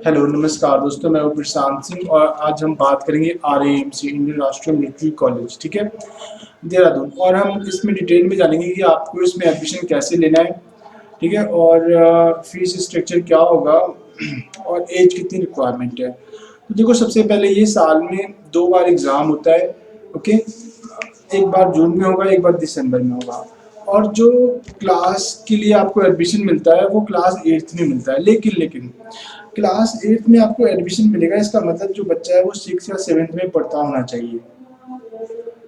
Hello नमस्कार दोस्तों, मैं हूं प्रशांत सिंह और आज हम बात करेंगे आरएएमसी इंडियन राष्ट्रीय मिलिट्री कॉलेज, ठीक है, देहरादून। और हम इसमें डिटेल में जानेंगे कि आपको इसमें एडमिशन कैसे लेना है, ठीक है, और फीस स्ट्रक्चर क्या होगा और एज कितनी रिक्वायरमेंट है। तो देखो, सबसे पहले ये साल में 2 बार एग्ज़ाम होता है। ओके, एक बार जून में होगा, एक बार दिसंबर में होगा। और जो क्लास के लिए आपको एडमिशन मिलता है वो क्लास 8th में मिलता है। लेकिन क्लास 8th में आपको एडमिशन मिलेगा, इसका मतलब जो बच्चा है वो 6 या 7th में पढ़ता होना चाहिए।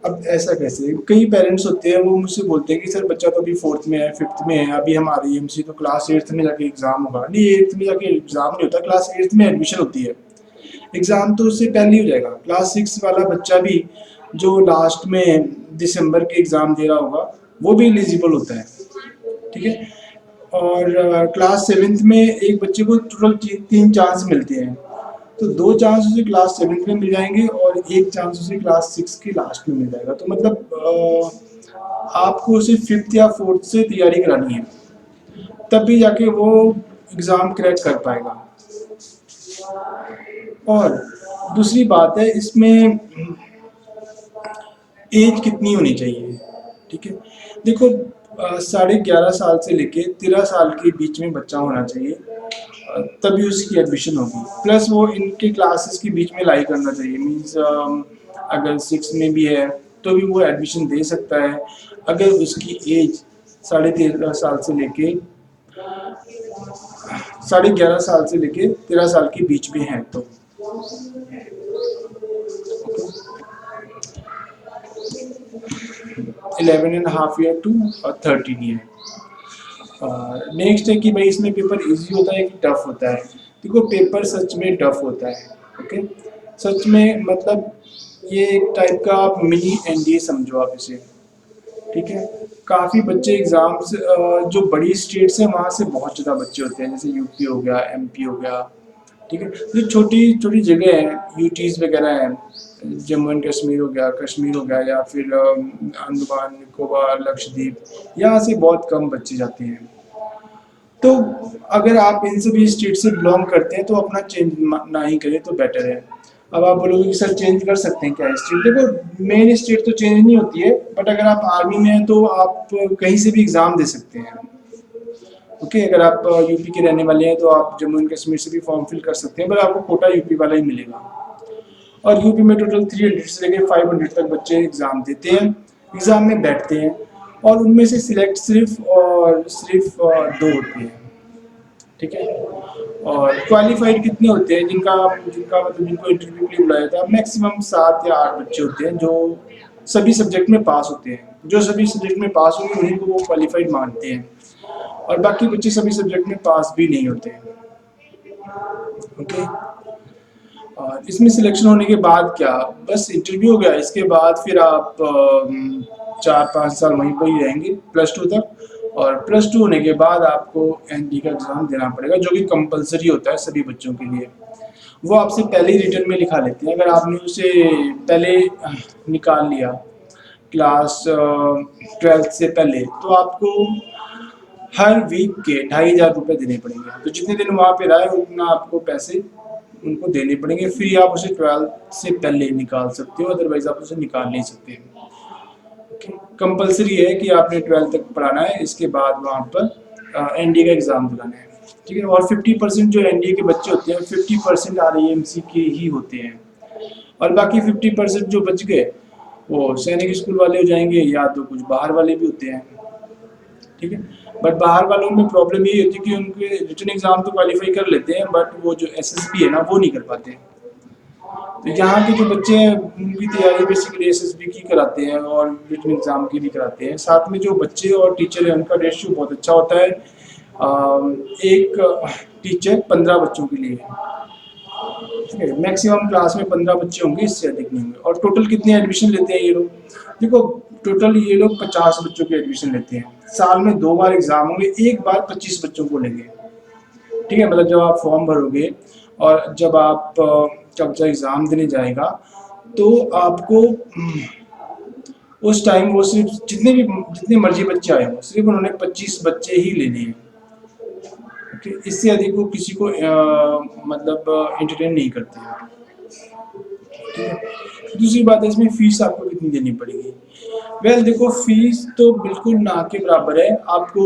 अब ऐसा कैसे? कई पेरेंट्स होते हैं वो मुझसे बोलते हैं कि सर बच्चा तो अभी 4th में है, 5th में है, अभी हमारी एमसी तो क्लास 8th में जाके एग्ज़ाम होगा। नहीं, 8th में जाके एग्ज़ाम नहीं होता, क्लास 8th में एडमिशन होती है। एग्ज़ाम तो उससे पहले ही हो जाएगा। क्लास 6 वाला बच्चा भी जो लास्ट में दिसंबर के एग्ज़ाम दे रहा होगा वो भी एलिजिबल होता है, ठीक है। और क्लास 7th में एक बच्चे को टोटल 3 चांस मिलते हैं। तो 2 चांस उसे क्लास 7th में मिल जाएंगे और एक चांस उसे क्लास 6 के लास्ट में मिल जाएगा। तो मतलब आपको उसे 5th या 4th से तैयारी करानी है, तब भी जाके वो एग्ज़ाम क्रैक कर पाएगा। और दूसरी बात है, इसमें एज कितनी होनी चाहिए, ठीक है। देखो, 11.5 साल से लेके 13 साल के बीच में बच्चा होना चाहिए, तभी उसकी एडमिशन होगी। प्लस वो इनके क्लासेस के बीच में लाई करना चाहिए। मीन्स अगर 6 में भी है तो भी वो एडमिशन दे सकता है, अगर उसकी एज 13.5 साल से लेके 11.5 साल से लेके 13 साल के बीच में है तो। 11.5 ईयर टू 13 ईयर। नेक्स्ट है कि भाई इसमें पेपर इजी होता है कि टफ होता है। देखो, पेपर सच में टफ होता है। ओके, सच में मतलब ये एक टाइप का आप मिनी एनडीए समझो आप इसे, ठीक है। काफ़ी बच्चे एग्ज़ाम्स जो बड़ी स्टेट्स हैं वहाँ से बहुत ज़्यादा बच्चे होते हैं, जैसे यूपी हो गया, एमपी हो गया, ठीक है। जो छोटी छोटी जगह हैं, यूटीज़ वगैरह हैं, जम्मू एंड कश्मीर हो गया, या फिर अंडमान निकोबार, लक्षद्वीप, यहाँ से बहुत कम बच्चे जाते हैं। तो अगर आप इन सभी स्टेट से बिलोंग करते हैं तो अपना चेंज ना ही करें तो बेटर है। अब आप बोलोगे कि सर चेंज कर सकते हैं क्या स्टेट? देखो, मेन स्टेट तो चेंज नहीं होती है, बट अगर आप आर्मी में हैं तो आप कहीं से भी एग्ज़ाम दे सकते हैं। ओके, अगर आप यूपी के रहने वाले हैं तो आप जम्मू एंड कश्मीर से भी फॉर्म फिल कर सकते हैं, पर आपको कोटा यूपी वाला ही मिलेगा। और यूपी में टोटल 300 से लेकर 500 तक बच्चे एग्ज़ाम देते हैं, एग्ज़ाम में बैठते हैं, और उनमें से सिलेक्ट सिर्फ 2 होते हैं, ठीक है। और क्वालिफाइड कितने होते हैं जिनका जिनका मतलब जिनको इंटरव्यू के लिए बुलाया जाता है? मैक्सिमम 7 या 8 बच्चे होते हैं जो सभी सब्जेक्ट में पास होते हैं। जो सभी सब्जेक्ट में पास होंगे उन्हीं को वो क्वालिफाइड मानते हैं, और बाकी बच्चे सभी सब्जेक्ट में पास भी नहीं होते हैं। ओके, और इसमें सिलेक्शन होने के बाद क्या, बस इंटरव्यू हो गया? इसके बाद फिर आप 4-5 साल वहीं पर ही रहेंगे +2 तक, और +2 होने के बाद आपको एनडी का एग्ज़ाम देना पड़ेगा, जो कि कंपलसरी होता है सभी बच्चों के लिए। वो आपसे पहले ही रिटर्न में लिखा लेते हैं। अगर आपने उसे पहले निकाल लिया क्लास 12th से पहले, तो आपको हर वीक के 2,500 रुपये देने पड़ेंगे। तो जितने दिन वहाँ पे रहे उतना आपको पैसे उनको देने पड़ेंगे। फिर आप उसे 12th से पहले निकाल सकते हो, अदरवाइज आप उसे निकाल नहीं सकते। कंपलसरी है कि आपने 12th तक पढ़ाना है, इसके बाद वहाँ पर एनडीए का एग्ज़ाम दिलाना है, ठीक है। और 50% जो एनडीए के बच्चे होते हैं 50% आरईएमसी के ही होते हैं, और बाकी 50% जो बच गए वो सैनिक स्कूल वाले हो जाएंगे, या तो कुछ बाहर वाले भी होते हैं, ठीक है। बट बाहर वालों में प्रॉब्लम ये होती है कि उनके रिटन एग्ज़ाम तो क्वालिफाई कर लेते हैं, बट वो जो एसएसबी है ना वो नहीं कर पाते। तो यहाँ के जो बच्चे हैं उनकी तैयारी बेसिकली एसएसबी की कराते हैं और रिटन एग्ज़ाम की भी कराते हैं। साथ में जो बच्चे और टीचर हैं उनका रेशियो बहुत अच्छा होता है। एक टीचर 15 बच्चों के लिए, ठीक है। मैक्सिमम क्लास में 15 बच्चे होंगे, इससे अधिक नहीं होंगे। और टोटल कितने एडमिशन लेते हैं ये लोग? देखो, टोटल ये लोग 50 बच्चों के एडमिशन लेते हैं। साल में 2 बार एग्ज़ाम होंगे, एक बार 25 बच्चों को लेंगे, ठीक है। मतलब जब आप फॉर्म भरोगे और जब बच्चा एग्ज़ाम देने जाएगा तो आपको उस टाइम वो जितने मर्जी बच्चे आए हों, सिर्फ उन्होंने 25 बच्चे ही लेने हैं, कि इससे अधिक वो किसी को मतलब एंटरटेन नहीं करते हैं। ठीक है। दूसरी बात है, इसमें फीस आपको कितनी देनी पड़ेगी। वेल देखो, फीस तो बिल्कुल ना के बराबर है। आपको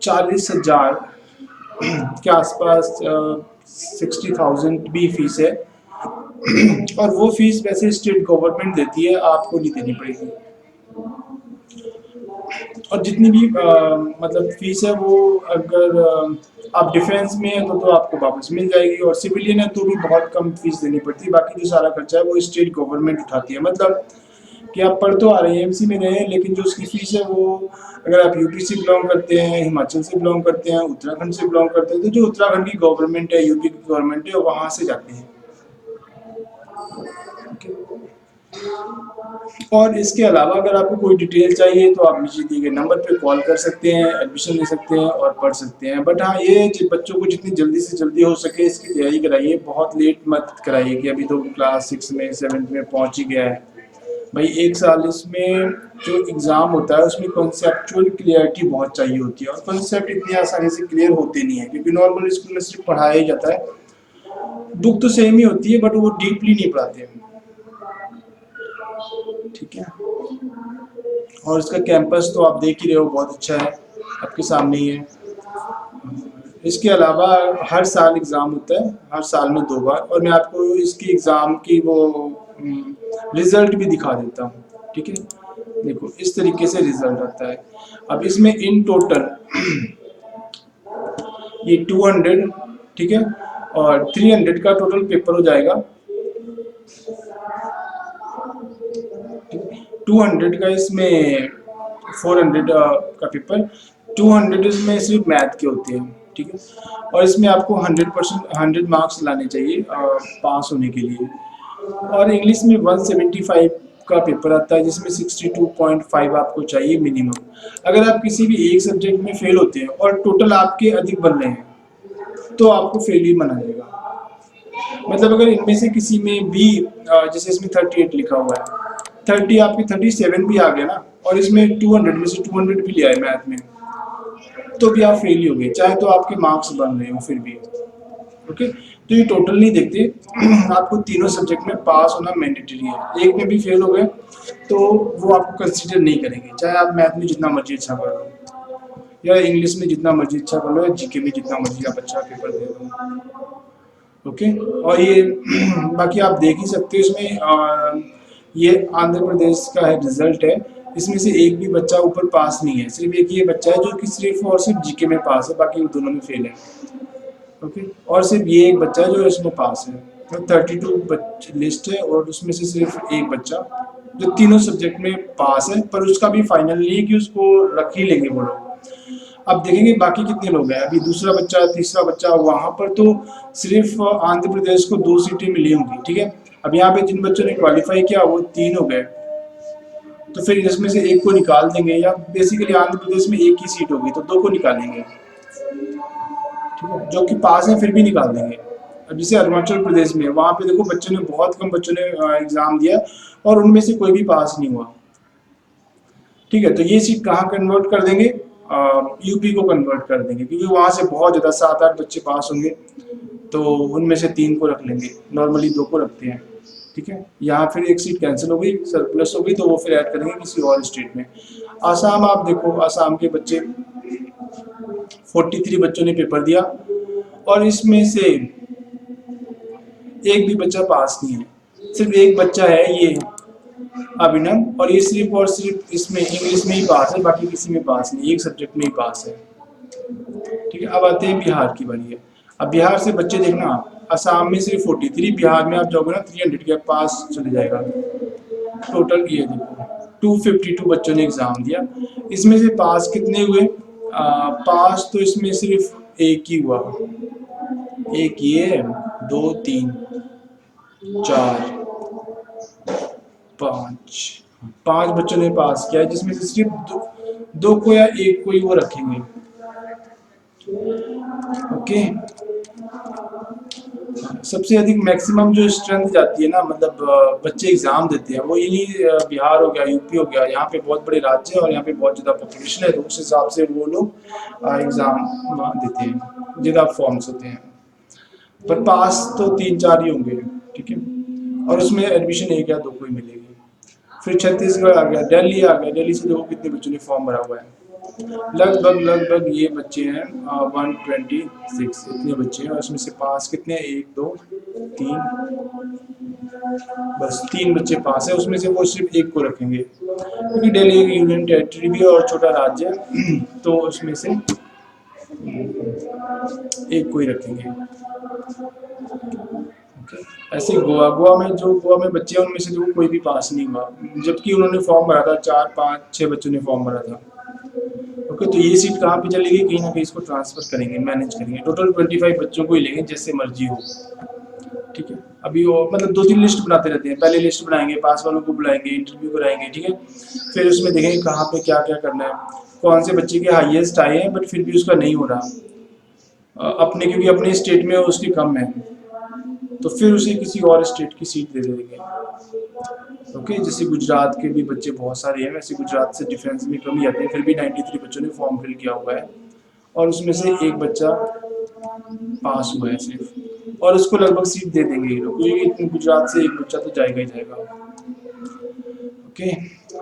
40,000 के आसपास 60,000 भी फीस है। और वो फीस वैसे स्टेट गवर्नमेंट देती है, आपको नहीं देनी पड़ेगी। और जितनी भी मतलब फीस है वो, अगर आप डिफेंस में है तो आपको वापस मिल जाएगी, और सिविलियन है तो भी बहुत कम फीस देनी पड़ती है। बाकी जो सारा खर्चा है वो स्टेट गवर्नमेंट उठाती है। मतलब कि आप पढ़ तो आ रहे हैं, एमसी में रहे हैं, लेकिन जो उसकी फीस है वो, अगर आप यूपी से बिलोंग करते हैं, हिमाचल से बिलोंग करते हैं, उत्तराखंड से बिलोंग करते हैं, तो जो उत्तराखंड की गवर्नमेंट है, यूपी की गवर्नमेंट है, वहाँ से जाती है। और इसके अलावा अगर आपको कोई डिटेल चाहिए तो आप नीचे दिए गए नंबर पे कॉल कर सकते हैं, एडमिशन ले सकते हैं और पढ़ सकते हैं। बट हाँ, ये बच्चों को जितनी जल्दी से जल्दी हो सके इसकी तैयारी कराइए। बहुत लेट मत कराइए कि अभी तो क्लास 6 में 7th में पहुंच ही गया है। भाई 1 साल इसमें जो एग्ज़ाम होता है उसमें कॉन्सेप्चुअल क्लियरिटी बहुत चाहिए होती है, और कॉन्सेप्ट इतनी आसानी से क्लियर होते नहीं है, क्योंकि नॉर्मल स्कूल में सिर्फ पढ़ाया ही जाता है। बुक तो सेम ही होती है बट वो डीपली नहीं पढ़ाते हैं। ठीक है। और इसका कैंपस तो आप देख ही रहे हो, बहुत अच्छा है, आपके सामने ही है। इसके अलावा हर साल एग्ज़ाम होता है, हर साल में 2 बार, और मैं आपको इसकी एग्ज़ाम की वो रिज़ल्ट भी दिखा देता हूँ। ठीक है। देखो इस तरीके से रिज़ल्ट आता है। अब इसमें इन टोटल ये 200, ठीक है, और 300 का टोटल पेपर हो जाएगा। 200 का इसमें 400 का पेपर, 200 इसमें सिर्फ मैथ के होते हैं। ठीक है। और इसमें आपको 100% 100 मार्क्स लाने चाहिए पास होने के लिए। और इंग्लिश में 175 का पेपर आता है, जिसमें 62.5 आपको चाहिए मिनिमम। अगर आप किसी भी एक सब्जेक्ट में फेल होते हैं और टोटल आपके अधिक बन रहे हैं तो आपको फेल ही माना जाएगा। मतलब अगर इनमें से किसी में भी जैसे इसमें 38 लिखा हुआ है, 30 आपकी 37 भी आ गया ना, और इसमें 200 में से 200 भी लिया है मैथ में, तो भी आप फेल ही हो गए, चाहे तो आपके मार्क्स बन रहे हो फिर भी। ओके। तो ये टोटल नहीं देखते, आपको तीनों सब्जेक्ट में पास होना मैंडेटरी है। एक में भी फेल हो गए तो वो आपको कंसीडर नहीं करेंगे, चाहे आप मैथ में जितना मर्जी अच्छा कर लो, या इंग्लिश में जितना मर्जी अच्छा कर लो, या जीके में जितना मर्जी आप अच्छा पेपर दे दो। ओके। और ये बाकी आप देख ही सकते हो इसमें ये आंध्र प्रदेश का है रिजल्ट है। इसमें से एक भी बच्चा ऊपर पास नहीं है, सिर्फ एक ये बच्चा है जो कि सिर्फ और सिर्फ जीके में पास है, बाकी दोनों में फेल है। ओके। और सिर्फ ये एक बच्चा है जो इसमें पास है। तो 32 लिस्ट है और उसमें से सिर्फ एक बच्चा जो तीनों सब्जेक्ट में पास है, पर उसका भी फाइनल नहीं है कि उसको रख ही लेंगे वो लोग। अब देखेंगे बाकी कितने लोग हैं। अभी दूसरा बच्चा, तीसरा बच्चा, वहां पर तो सिर्फ आंध्र प्रदेश को 2 सीटें मिली होंगी। ठीक है। अब यहाँ पे जिन बच्चों ने क्वालिफाई किया वो 3 हो गए, तो फिर इसमें से एक को निकाल देंगे, या बेसिकली आंध्र प्रदेश में एक ही सीट होगी तो 2 को निकालेंगे। ठीक है। जो कि पास है फिर भी निकाल देंगे। अब जैसे अरुणाचल प्रदेश में, वहां पे देखो बच्चों ने, बहुत कम बच्चों ने एग्जाम दिया और उनमें से कोई भी पास नहीं हुआ। ठीक है। तो ये सीट कहाँ कन्वर्ट कर देंगे, यूपी को कन्वर्ट कर देंगे, क्योंकि वहां से बहुत ज़्यादा 7-8 बच्चे पास होंगे, तो उनमें से 3 को रख लेंगे, नॉर्मली 2 को रखते हैं। ठीक है। यहाँ फिर एक सीट कैंसिल हो गई, सरप्लस हो गई, तो वो फिर ऐड करेंगे किसी और स्टेट में। आसाम, आप देखो आसाम के बच्चे 43 बच्चों ने पेपर दिया और इसमें से एक भी बच्चा पास नहीं है। सिर्फ एक बच्चा है ये अभिनव, और ये सिर्फ और सिर्फ इसमें इंग्लिश में ही पास है, बाकी किसी में पास नहीं, एक सब्जेक्ट में ही पास है। ठीक है। अब आते हैं बिहार की बारी है। अब बिहार से बच्चे देखना आप, असम में सिर्फ 43, बिहार में आप जाओगे ना 300 के पास चले जाएगा। टोटल ये देखो 252 बच्चों ने एग्जाम दिया, इसमें से पास कितने हुए, पास तो इसमें सिर्फ एक ही हुआ, एक ये, 2 3 4 5 5 बच्चों ने पास किया है, जिसमें से सिर्फ दो को या एक को ही वो रखेंगे। ओके। सबसे अधिक मैक्सिमम जो स्ट्रेंथ जाती है ना, मतलब बच्चे एग्जाम देते हैं, वो यही बिहार हो गया, यूपी हो गया, यहाँ पे बहुत बड़े राज्य है और यहाँ पे बहुत ज़्यादा पॉपुलेशन है, तो उस हिसाब से वो लोग एग्जाम देते हैं, ज़्यादा फॉर्म्स होते हैं, पर पास तो 3-4 ही होंगे, ठीक है। और उसमें एडमिशन एक या दो को ही मिलेगी। फिर छत्तीसगढ़ आ गया, दिल्ली आ गया, दिल्ली से देखो कितने बच्चों ने फॉर्म भरा हुआ है। लगभग ये बच्चे हैं 126 इतने बच्चे हैं, और इसमें से पास कितने, 1 2 3, बस 3 बच्चे पास है। उसमें से वो सिर्फ एक को रखेंगे, क्योंकि दिल्ली एक यूनियन टेरिटरी भी है और छोटा राज्य है, तो उसमें से एक को ही रखेंगे। ऐसे गोवा में बच्चे हैं, उनमें से देखो कोई भी पास नहीं हुआ, जबकि उन्होंने फॉर्म भरा था, 4 5 6 बच्चों ने फॉर्म भरा था। ओके, तो ये सीट कहाँ पे चलेगी, कहीं ना कहीं इसको ट्रांसफर करेंगे, मैनेज करेंगे। टोटल 25 बच्चों को ही लेंगे, जैसे मर्जी हो, ठीक है। अभी वो मतलब 2-3 लिस्ट बनाते रहते हैं, पहले लिस्ट बनाएंगे, पास वालों को बुलाएंगे, इंटरव्यू कराएंगे, ठीक है। फिर उसमें देखेंगे कहाँ पे क्या क्या करना है, कौन से बच्चे के हाईएस्ट आए हैं बट फिर भी उसका नहीं हो रहा, अपने क्योंकि अपने स्टेट में उसकी कम है, तो फिर उसे किसी और स्टेट की सीट दे देंगे। ओके, जैसे गुजरात के भी बच्चे बहुत सारे हैं, वैसे गुजरात से डिफेंस में कमी आती है, फिर भी 93 बच्चों ने फॉर्म फिल किया हुआ है, और उसमें से एक बच्चा पास हुआ है सिर्फ, और उसको लगभग सीट दे देंगे ये लोग, क्योंकि गुजरात से एक बच्चा तो जाएगा ही जाएगा। ओके,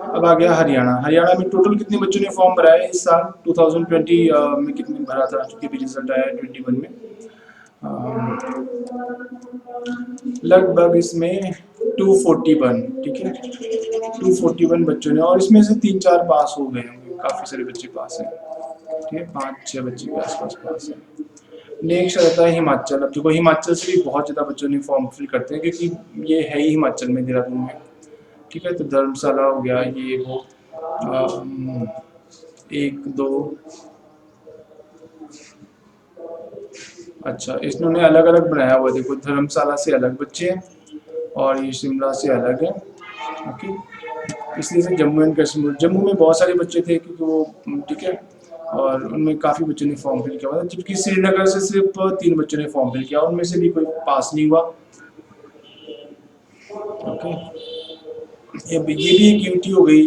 अब आ गया हरियाणा। हरियाणा में टोटल कितने बच्चों ने फॉर्म भरा है इस साल 2020 में, कितने भरा था, क्योंकि अभी रिजल्ट आया है 21 में। लगभग इसमें 241, ठीक है, 241 बच्चों ने, और इसमें से 3-4 पास हो गए होंगे, काफ़ी सारे बच्चे पास हैं, ठीक है, 5-6 बच्चे के आसपास पास है। नेक्स्ट रहता है हिमाचल। अब देखो हिमाचल से भी बहुत ज़्यादा बच्चों ने फॉर्म फिल करते हैं, क्योंकि ये है ही हिमाचल में, देहरादून में, ठीक है। तो धर्मशाला हो गया, ये वो 1 2, अच्छा इन्होंने अलग अलग बनाया हुआ, देखो धर्मशाला से अलग बच्चे हैं और ये शिमला से अलग है। ओके, इसलिए से जम्मू एंड कश्मीर, जम्मू में बहुत सारे बच्चे थे क्योंकि वो, ठीक है, और उनमें काफ़ी बच्चों ने फॉर्म फिल किया हुआ था, जबकि श्रीनगर से सिर्फ 3 बच्चों ने फॉर्म फिल किया, उनमें से भी कोई पास नहीं हुआ। ओके, ये भी एक यूटी हो गई,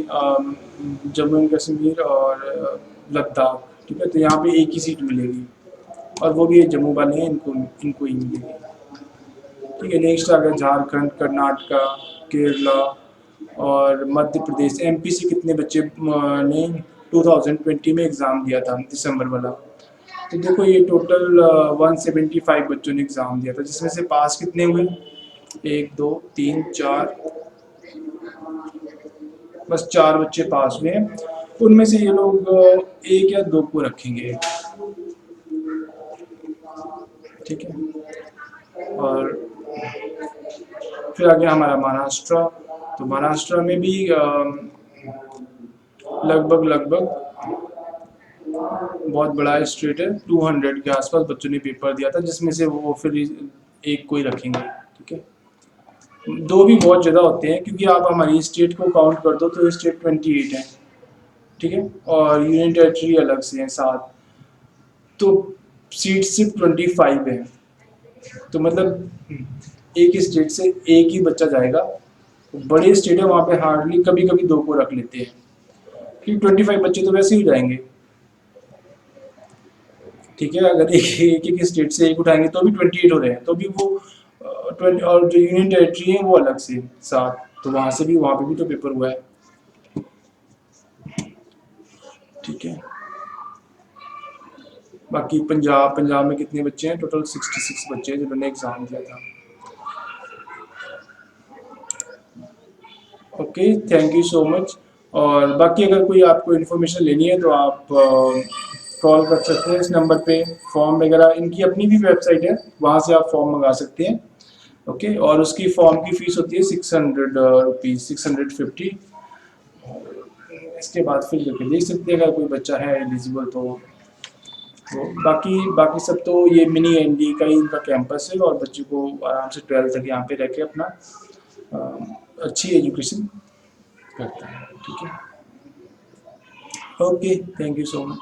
जम्मू एंड कश्मीर और लद्दाख, ठीक है। तो यहाँ पे एक ही सीट मिलेगी, और वो भी जम्मू वाले हैं, इनको इनको ही मिलेगी, ठीक है। नेक्स्ट आ गया झारखंड, कर्नाटका, केरला और मध्य प्रदेश। एमपी से कितने बच्चे ने 2020 में एग्ज़ाम दिया था, दिसंबर वाला, तो देखो ये टोटल 175 बच्चों ने एग्ज़ाम दिया था, जिसमें से पास कितने हुए, 1 2 3 4, बस 4 बच्चे पास हुए हैं। उनमें से ये लोग एक या दो को रखेंगे, ठीक है। और फिर आ गया हमारा महाराष्ट्र। तो महाराष्ट्र में भी लगभग बहुत बड़ा स्टेट है, 200 के आसपास बच्चों ने पेपर दिया था, जिसमें से वो फिर एक को ही रखेंगे, ठीक है। 2 भी बहुत ज़्यादा होते हैं, क्योंकि आप हमारी स्टेट को काउंट कर दो तो स्टेट 28 है, ठीक है, और यूनियन टेरिटरी अलग से हैं 7, तो सीट सिर्फ 25 है। तो मतलब एक स्टेट से एक ही बच्चा जाएगा, बड़े स्टेट है वहाँ पे हार्डली कभी कभी 2 को रख लेते हैं, क्योंकि 25 बच्चे तो वैसे ही हो जाएंगे, ठीक है। अगर एक स्टेट से एक उठाएंगे तो भी 28 हो रहे हैं, तो भी वो 20, और जो यूनियन टेरिटरी है वो अलग से 7, तो वहाँ से भी, वहाँ पे भी तो पेपर हुआ है, ठीक है। बाकी पंजाब में कितने बच्चे हैं, टोटल 66 बच्चे हैं जिन्होंने एग्ज़ाम दिया था। Okay, thank you so much. और बाकी अगर कोई आपको इन्फॉर्मेशन लेनी है तो आप कॉल कर सकते हैं इस नंबर पे। फॉर्म वगैरह, इनकी अपनी भी वेबसाइट है, वहाँ से आप फॉर्म मंगा सकते हैं, ओके। और उसकी फॉर्म की फ़ीस होती है 600 रुपीज़, 650। इसके बाद फिर करके देख सकते हैं अगर कोई बच्चा है एलिजिबल तो बाकी सब तो ये मिनी एनडी का ही इनका कैंपस है, और बच्चे को आराम से 12th तक यहाँ पे रह के अपना अच्छी एजुकेशन करता है, ठीक है। Okay, thank you so much.